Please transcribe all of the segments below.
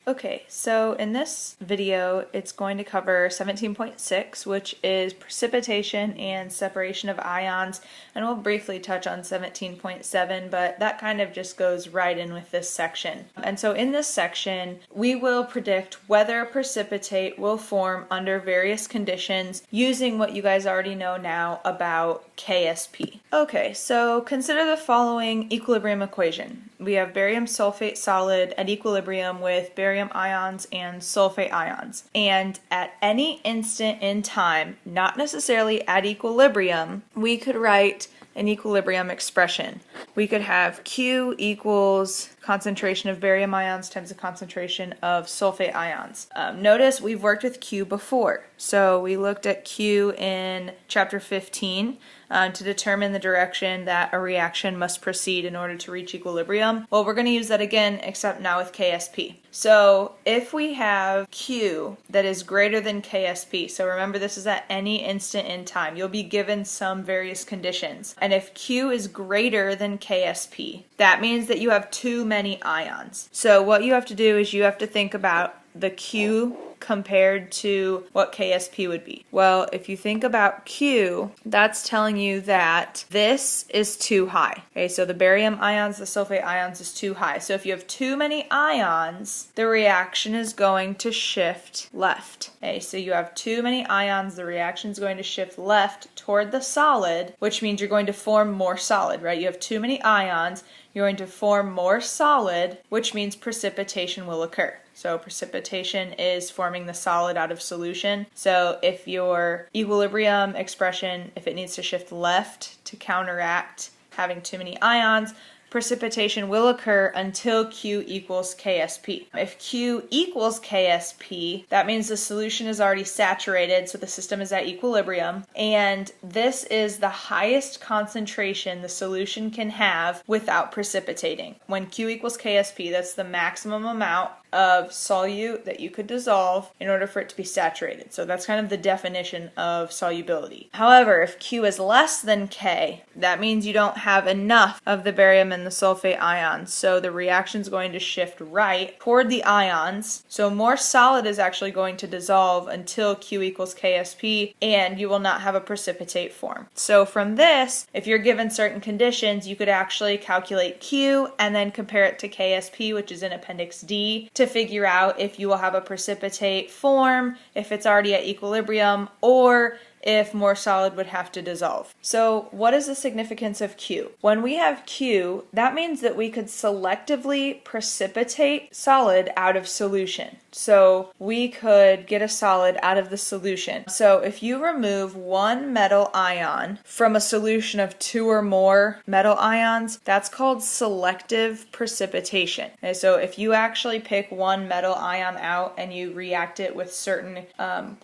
Okay, so in this video, it's going to cover 17.6, which is precipitation and separation of ions, and we'll briefly touch on 17.7, but that kind of just goes right in with this section. And so in this section, we will predict whether a precipitate will form under various conditions using what you guys already know now about KSP. Okay, so consider the following equilibrium equation. We have barium sulfate solid at equilibrium with barium ions and sulfate ions. And at any instant in time, not necessarily at equilibrium, we could write an equilibrium expression. We could have Q equals concentration of barium ions times the concentration of sulfate ions. Notice we've worked with Q before. So we looked at Q in chapter 15 to determine the direction that a reaction must proceed in order to reach equilibrium. Well, we're going to use that again, except now with KSP. So if we have Q that is greater than KSP, so remember this is at any instant in time, you'll be given some various conditions. And if Q is greater than KSP, that means that you have too many ions. So what you have to do is you have to think about the Q compared to what KSP would be. Well, if you think about Q, that's telling you that this is too high. Okay, so the barium ions, the sulfate ions is too high. So if you have too many ions, the reaction is going to shift left. Okay, so you have too many ions, the reaction is going to shift left toward the solid, which means you're going to form more solid, right? You have too many ions, you're going to form more solid, which means precipitation will occur. So precipitation is forming the solid out of solution. So if your equilibrium expression, if it needs to shift left to counteract having too many ions, precipitation will occur until Q equals KSP. If Q equals KSP, that means the solution is already saturated, so the system is at equilibrium, and this is the highest concentration the solution can have without precipitating. When Q equals KSP, that's the maximum amount of solute that you could dissolve in order for it to be saturated. So that's kind of the definition of solubility. However, if Q is less than K, that means you don't have enough of the barium and the sulfate ions. So the reaction is going to shift right toward the ions. So more solid is actually going to dissolve until Q equals KSP, and you will not have a precipitate form. So from this, if you're given certain conditions, you could actually calculate Q and then compare it to KSP, which is in Appendix D, to figure out if you will have a precipitate form, if it's already at equilibrium, or if more solid would have to dissolve. So what is the significance of Q? When we have Q, that means that we could selectively precipitate solid out of solution. So we could get a solid out of the solution. So if you remove one metal ion from a solution of two or more metal ions, that's called selective precipitation. Okay, so if you actually pick one metal ion out and you react it with certain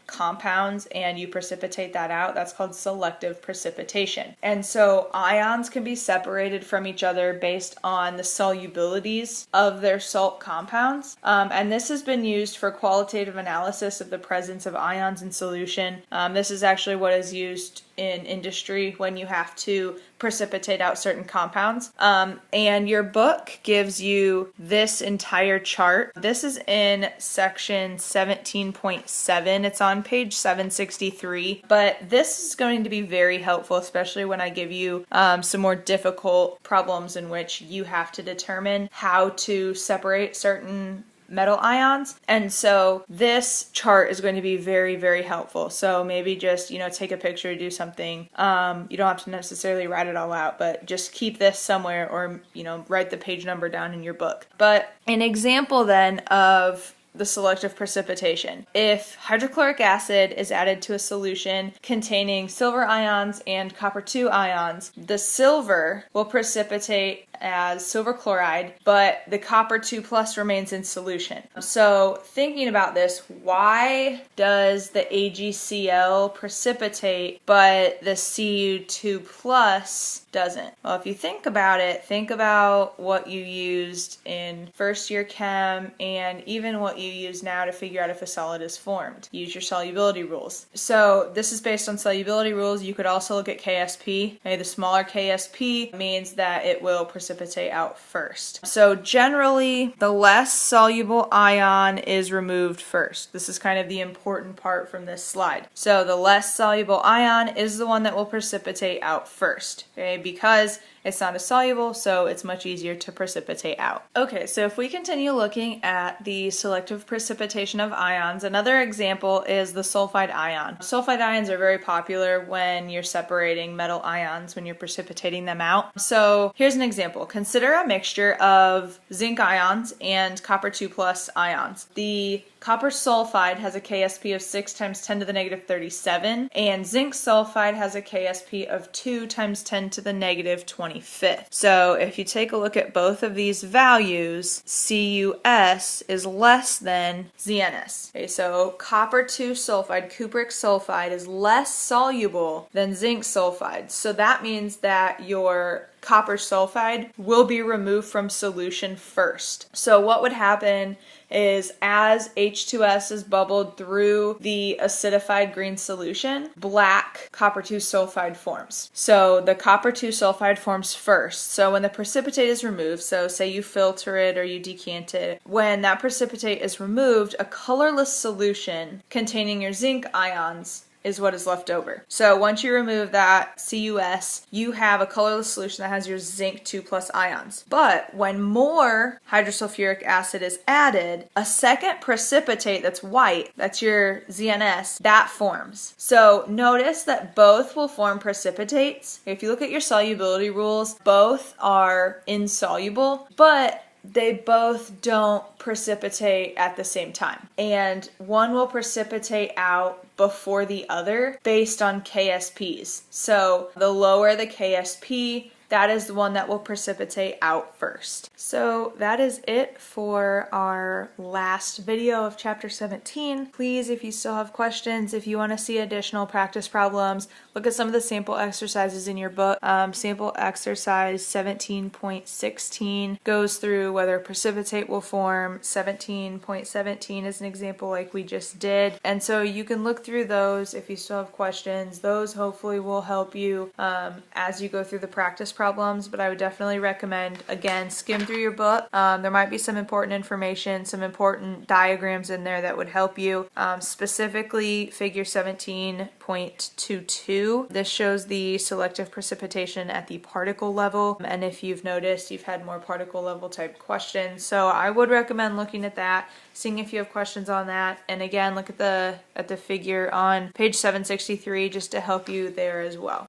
compounds and you precipitate that out, that's called selective precipitation. And so ions can be separated from each other based on the solubilities of their salt compounds. And this has been used for qualitative analysis of the presence of ions in solution. This is actually what is used in industry when you have to precipitate out certain compounds. And your book gives you this entire chart. This is in section 17.7. It's on page 763. But this is going to be very helpful, especially when I give you some more difficult problems in which you have to determine how to separate certain metal ions. And so this chart is going to be very, very helpful. So maybe just, take a picture, do something. You don't have to necessarily write it all out, but just keep this somewhere or, write the page number down in your book. But an example then of the selective precipitation. If hydrochloric acid is added to a solution containing silver ions and copper 2 ions, the silver will precipitate as silver chloride, but the copper 2 plus remains in solution. So thinking about this, why does the AgCl precipitate but the Cu2 plus doesn't? Well, if you think about it, think about what you used in first year chem and even what you use now to figure out if a solid is formed. Use your solubility rules. So this is based on solubility rules. You could also look at KSP. Okay, the smaller KSP means that it will precipitate precipitate out first. So generally, the less soluble ion is removed first. This is kind of the important part from this slide. So the less soluble ion is the one that will precipitate out first, okay, because it's not as soluble, so it's much easier to precipitate out. Okay, so if we continue looking at the selective precipitation of ions, another example is the sulfide ion. Sulfide ions are very popular when you're separating metal ions, when you're precipitating them out. So here's an example. Consider a mixture of zinc ions and copper 2+ ions. The copper sulfide has a KSP of 6 times 10 to the negative 37, and zinc sulfide has a KSP of 2 times 10 to the negative 25th. So if you take a look at both of these values, CuS is less than ZnS. Okay, so copper 2 sulfide, cupric sulfide, is less soluble than zinc sulfide. So that means that your copper sulfide will be removed from solution first. So what would happen is as H2S is bubbled through the acidified green solution, black copper 2 sulfide forms. So the copper 2 sulfide forms first. So when the precipitate is removed, so say you filter it or you decant it, when that precipitate is removed, a colorless solution containing your zinc ions is what is left over. So once you remove that CuS, you have a colorless solution that has your zinc 2+ ions. But when more hydrosulfuric acid is added, a second precipitate that's white, that's your ZnS, that forms. So notice that both will form precipitates. If you look at your solubility rules, both are insoluble, but they both don't precipitate at the same time. And one will precipitate out before the other based on KSPs. So the lower the KSP, that is the one that will precipitate out first. So that is it for our last video of chapter 17. Please, if you still have questions, if you want to see additional practice problems, look at some of the sample exercises in your book. Sample exercise 17.16 goes through whether precipitate will form. 17.17 is an example like we just did. And so you can look through those if you still have questions. Those hopefully will help you as you go through the practice problems, but I would definitely recommend, again, skim through your book. There might be some important information, some important diagrams in there that would help you. Specifically, figure 17.22. This shows the selective precipitation at the particle level, and if you've noticed, you've had more particle level type questions. So I would recommend looking at that, seeing if you have questions on that, and again, look at the figure on page 763 just to help you there as well.